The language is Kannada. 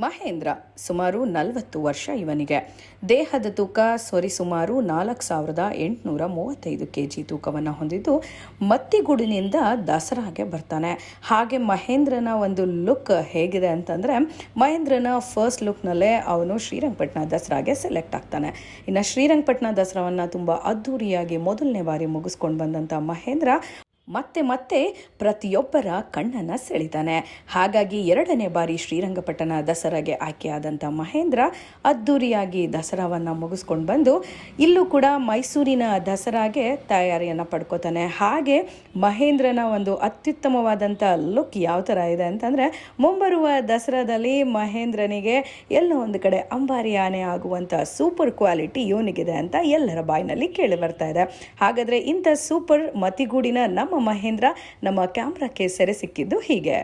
ಮಹೇಂದ್ರ ಸುಮಾರು 40 ವರ್ಷ ಇವನಿಗೆ. ದೇಹದ ತೂಕ ಸರಿಸುಮಾರು 4835 kg ತೂಕವನ್ನು ಹೊಂದಿದ್ದು ಮತ್ತಿಗೂಡಿನಿಂದ ದಸರಾಗೆ ಬರ್ತಾನೆ. ಹಾಗೆ ಮಹೇಂದ್ರನ ಒಂದು ಲುಕ್ ಹೇಗಿದೆ ಅಂತಂದರೆ, ಮಹೇಂದ್ರನ ಫಸ್ಟ್ ಲುಕ್ನಲ್ಲೇ ಅವನು ಶ್ರೀರಂಗಪಟ್ಟಣ ದಸರಾಗೆ ಸೆಲೆಕ್ಟ್ ಆಗ್ತಾನೆ. ಇನ್ನು ಶ್ರೀರಂಗಪಟ್ಟಣ ದಸರಾವನ್ನು ತುಂಬ ಅದ್ಧೂರಿಯಾಗಿ ಮೊದಲನೇ ಬಾರಿ ಮುಗಿಸ್ಕೊಂಡು ಬಂದಂಥ ಮಹೇಂದ್ರ ಮತ್ತೆ ಪ್ರತಿಯೊಬ್ಬರ ಕಣ್ಣನ್ನು ಸೆಳಿತಾನೆ. ಹಾಗಾಗಿ 2ನೇ ಬಾರಿ ಶ್ರೀರಂಗಪಟ್ಟಣ ದಸರಾಗೆ ಆಯ್ಕೆಯಾದಂಥ ಮಹೇಂದ್ರ ಅದ್ಧೂರಿಯಾಗಿ ದಸರಾವನ್ನು ಮುಗಿಸ್ಕೊಂಡು ಬಂದು ಇಲ್ಲೂ ಕೂಡ ಮೈಸೂರಿನ ದಸರಾಗೆ ತಯಾರಿಯನ್ನು ಪಡ್ಕೋತಾನೆ. ಹಾಗೆ ಮಹೇಂದ್ರನ ಒಂದು ಅತ್ಯುತ್ತಮವಾದಂಥ ಲುಕ್ ಯಾವ ಥರ ಇದೆ ಅಂತಂದರೆ, ಮುಂಬರುವ ದಸರಾದಲ್ಲಿ ಮಹೇಂದ್ರನಿಗೆ ಎಲ್ಲೋ ಒಂದು ಕಡೆ ಅಂಬಾರಿ ಆನೆ ಆಗುವಂಥ ಸೂಪರ್ ಕ್ವಾಲಿಟಿ ಇವನಿಗಿದೆ ಅಂತ ಎಲ್ಲರ ಬಾಯಿನಲ್ಲಿ ಕೇಳಿ ಬರ್ತಾ ಇದೆ. ಹಾಗಾದರೆ ಇಂಥ ಸೂಪರ್ ಮತಿಗೂಡಿನ ನಮ್ಮ ಮಹೇಂದ್ರ ನಮ್ಮ ಕ್ಯಾಮ್ರಾಕ್ಕೆ ಸೆರೆ ಸಿಕ್ಕಿದ್ದು ಹೀಗೆ.